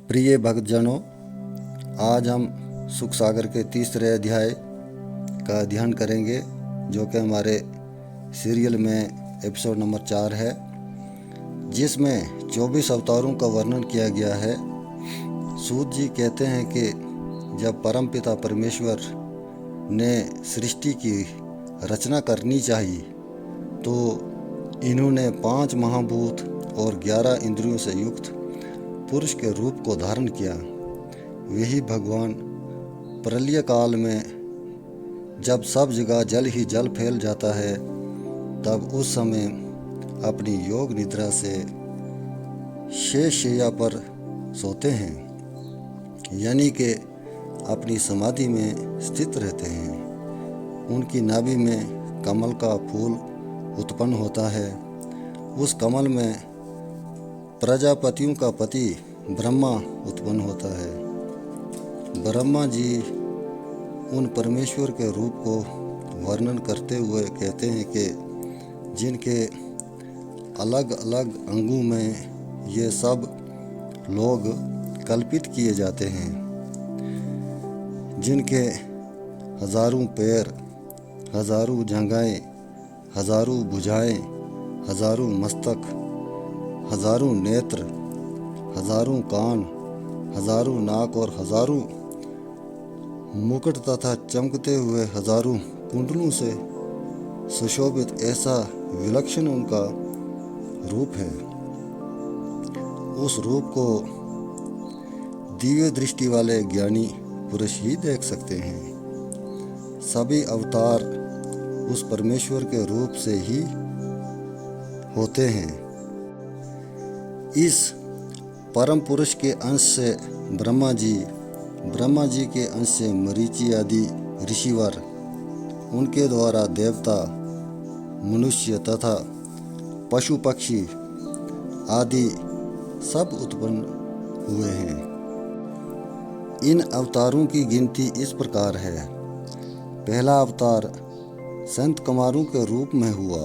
प्रिय भक्तजनों, आज हम सुख सागर के तीसरे अध्याय का अध्ययन करेंगे, जो कि हमारे सीरियल में एपिसोड नंबर 4 है, जिसमें 24 अवतारों का वर्णन किया गया है। सूत जी कहते हैं कि जब परमपिता परमेश्वर ने सृष्टि की रचना करनी चाहिए तो इन्होंने 5 महाभूत और 11 इंद्रियों से युक्त पुरुष के रूप को धारण किया। वही भगवान प्रलय काल में जब सब जगह जल ही जल फैल जाता है, तब उस समय अपनी योग निद्रा से शेष शैया पर सोते हैं, यानी कि अपनी समाधि में स्थित रहते हैं। उनकी नाभि में कमल का फूल उत्पन्न होता है। उस कमल में प्रजापतियों का पति ब्रह्मा उत्पन्न होता है। ब्रह्मा जी उन परमेश्वर के रूप को वर्णन करते हुए कहते हैं कि जिनके अलग अलग अंगों में ये सब लोग कल्पित किए जाते हैं, जिनके हजारों पैर, हजारों जंघाएं, हजारों भुजाएं, हजारों मस्तक, हजारों नेत्र, हजारों कान, हजारों नाक और हजारों मुकुट तथा चमकते हुए हजारों कुंडलों से सुशोभित ऐसा विलक्षण उनका रूप है। उस रूप को दिव्य दृष्टि वाले ज्ञानी पुरुष ही देख सकते हैं। सभी अवतार उस परमेश्वर के रूप से ही होते हैं। इस परम पुरुष के अंश से ब्रह्मा जी के अंश से मरीचि आदि ऋषिवर, उनके द्वारा देवता, मनुष्य तथा पशु पक्षी आदि सब उत्पन्न हुए हैं। इन अवतारों की गिनती इस प्रकार है। पहला अवतार संत कुमारों के रूप में हुआ।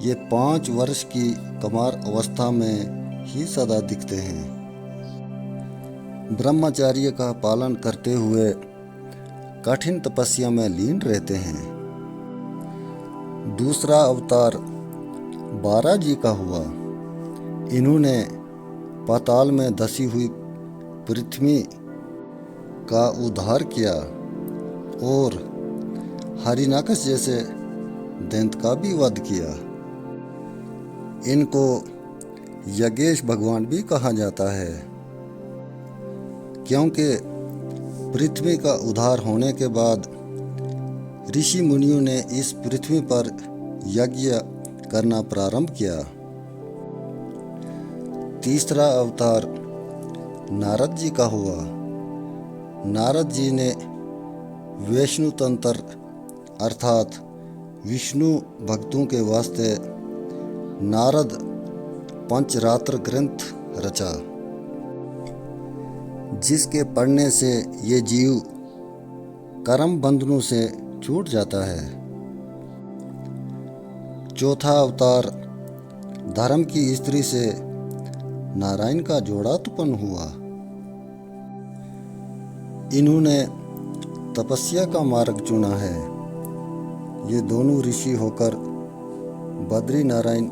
ये 5 वर्ष की कुमार अवस्था में ही सदा दिखते हैं। ब्रह्मचर्य का पालन करते हुए कठिन तपस्या में लीन रहते हैं। दूसरा अवतार 12 जी का हुआ। इन्होंने पाताल में धसी हुई पृथ्वी का उद्धार किया और हिरण्याकश जैसे दैत्य का भी वध किया। इनको यज्ञेश भगवान भी कहा जाता है, क्योंकि पृथ्वी का उद्धार होने के बाद ऋषि मुनियों ने इस पृथ्वी पर यज्ञ करना प्रारंभ किया। तीसरा अवतार नारद जी का हुआ। नारद जी ने वैष्णु तंत्र अर्थात विष्णु भक्तों के वास्ते नारद पंचरात्र ग्रंथ रचा, जिसके पढ़ने से ये जीव कर्म बंधनों से छूट जाता है। चौथा अवतार धर्म की स्त्री से नारायण का जोड़ा उत्पन्न हुआ। इन्होंने तपस्या का मार्ग चुना है। ये दोनों ऋषि होकर बद्री नारायण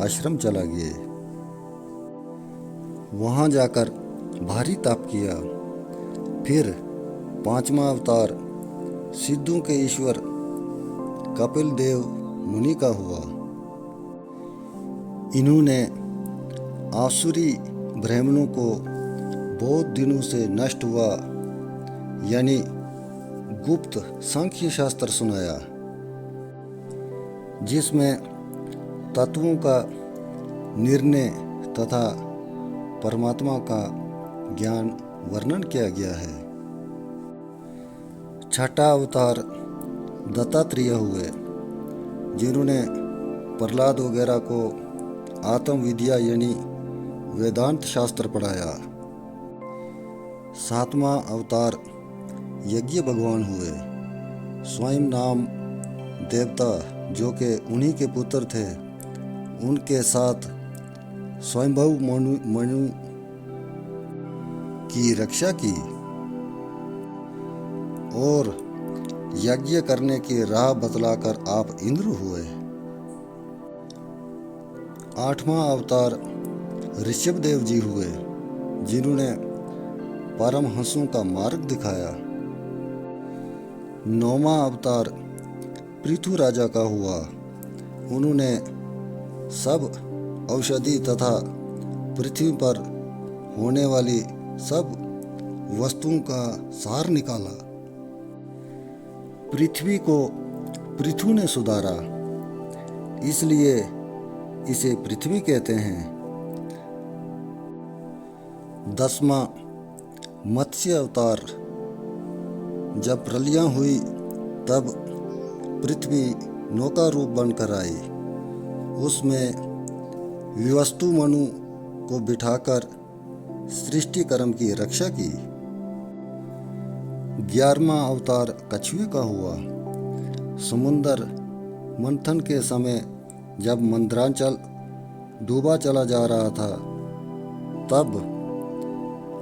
आश्रम चला गए। वहां जाकर भारी तप किया। फिर 5वां अवतार सिद्धों के ईश्वर कपिल देव मुनि का हुआ। इन्होंने आसुरी ब्राह्मणों को बहुत दिनों से नष्ट हुआ यानी गुप्त सांख्य शास्त्र सुनाया, जिसमें तत्वों का निर्णय तथा परमात्मा का ज्ञान वर्णन किया गया है। छठा अवतार दत्तात्रेय हुए, जिन्होंने प्रहलाद वगैरह को आत्म विद्या यानी वेदांत शास्त्र पढ़ाया। 7वां अवतार यज्ञ भगवान हुए। स्वयं नाम देवता, जो कि उन्हीं के पुत्र थे, उनके साथ स्वयंभू मनु की रक्षा की और यज्ञ करने की राह बतलाकर आप इंद्र हुए। 8वां अवतार ऋषभ देव जी हुए, जिन्होंने परमहंसों का मार्ग दिखाया। 9वां अवतार पृथु राजा का हुआ। उन्होंने सब औषधि तथा पृथ्वी पर होने वाली सब वस्तुओं का सार निकाला। पृथ्वी को पृथु ने सुधारा, इसलिए इसे पृथ्वी कहते हैं। 10वां मत्स्य अवतार। जब प्रलय हुई तब पृथ्वी नौका रूप बनकर आई। उसमें विवस्तु मनु को बिठाकर सृष्टि कर्म की रक्षा की। 11वां अवतार कछुए का हुआ। समुद्र मंथन के समय जब मंदरांचल डूबा चला जा रहा था, तब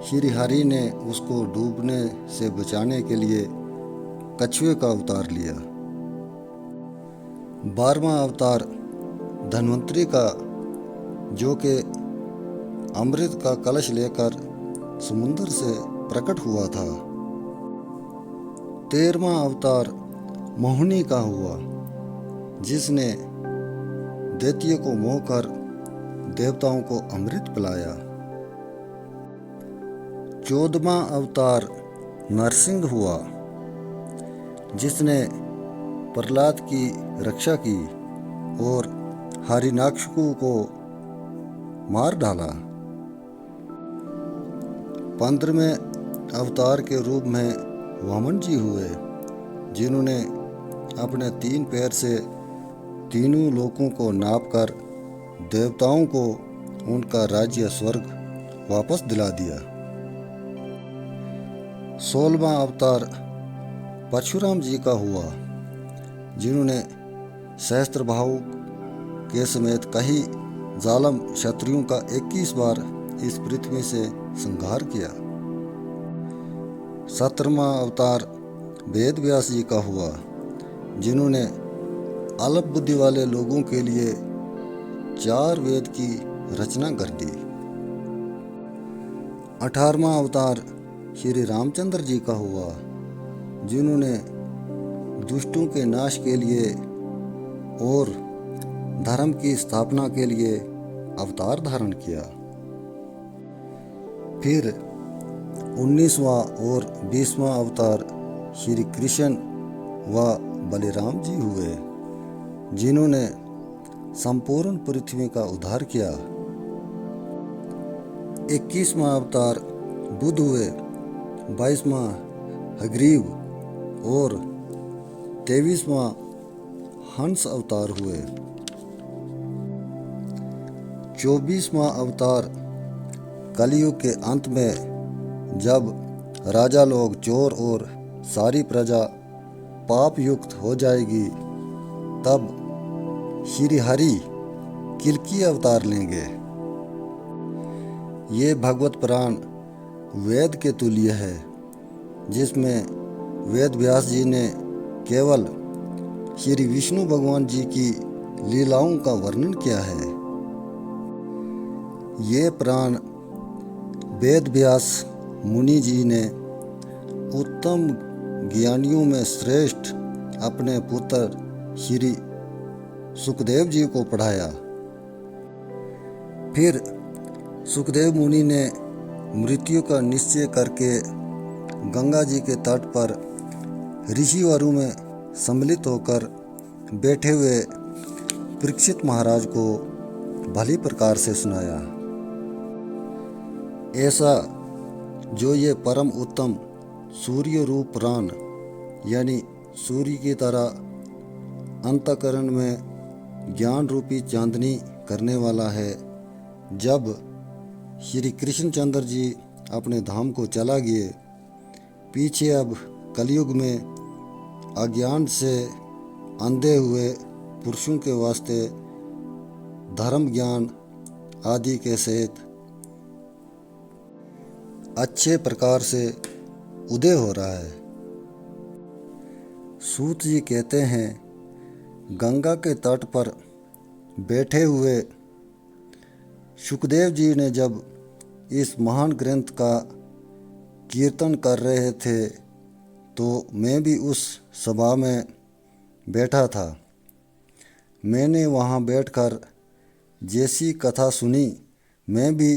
श्री हरि ने उसको डूबने से बचाने के लिए कछुए का अवतार लिया। 12वां अवतार धन्वंतरी का, जो कि अमृत का कलश लेकर समुद्र से प्रकट हुआ था। 13वां अवतार मोहिनी का हुआ, जिसने दैत्य को मोहकर देवताओं को अमृत पिलाया। 14वां अवतार नरसिंह हुआ, जिसने प्रहलाद की रक्षा की और हिरण्याकशिपु को मार डाला। 15वें अवतार के रूप में वामन जी हुए, जिन्होंने अपने 3 पैर से तीनों लोकों को नापकर देवताओं को उनका राज्य स्वर्ग वापस दिला दिया। 16वां अवतार परशुराम जी का हुआ, जिन्होंने सहस्त्र बाहु के समेत कई जालम क्षत्रियों का 21 बार इस पृथ्वी से संहार किया। 17वां अवतार वेद व्यास जी का हुआ, जिन्होंने अल्प बुद्धि वाले लोगों के लिए 4 वेद की रचना कर दी। 18वां अवतार श्री रामचंद्र जी का हुआ, जिन्होंने दुष्टों के नाश के लिए और धर्म की स्थापना के लिए अवतार धारण किया। फिर 19वां और 20वां अवतार श्री कृष्ण व बलराम जी हुए, जिन्होंने संपूर्ण पृथ्वी का उद्धार किया। 21वां अवतार बुद्ध हुए, 22वां हयग्रीव और 23वां हंस अवतार हुए। 24वां अवतार कलयुग के अंत में, जब राजा लोग चोर और सारी प्रजा पाप युक्त हो जाएगी, तब श्री हरि किलकी अवतार लेंगे। ये भगवत पुराण वेद के तुल्य है, जिसमें वेद व्यास जी ने केवल श्री विष्णु भगवान जी की लीलाओं का वर्णन किया है। ये पुराण वेद व्यास मुनि जी ने उत्तम ज्ञानियों में श्रेष्ठ अपने पुत्र श्री सुखदेव जी को पढ़ाया। फिर सुखदेव मुनि ने मृत्यु का निश्चय करके गंगा जी के तट पर ऋषिवारों में सम्मिलित होकर बैठे हुए परीक्षित महाराज को भली प्रकार से सुनाया। ऐसा जो ये परम उत्तम सूर्य रूप प्राण, यानी सूर्य की तरह अंतःकरण में ज्ञान रूपी चांदनी करने वाला है, जब श्री कृष्णचंद्र जी अपने धाम को चला गए, पीछे अब कलयुग में अज्ञान से अंधे हुए पुरुषों के वास्ते धर्म ज्ञान आदि के सहित अच्छे प्रकार से उदय हो रहा है। सूत जी कहते हैं, गंगा के तट पर बैठे हुए सुखदेव जी ने जब इस महान ग्रंथ का कीर्तन कर रहे थे तो मैं भी उस सभा में बैठा था। मैंने वहाँ बैठकर जैसी कथा सुनी, मैं भी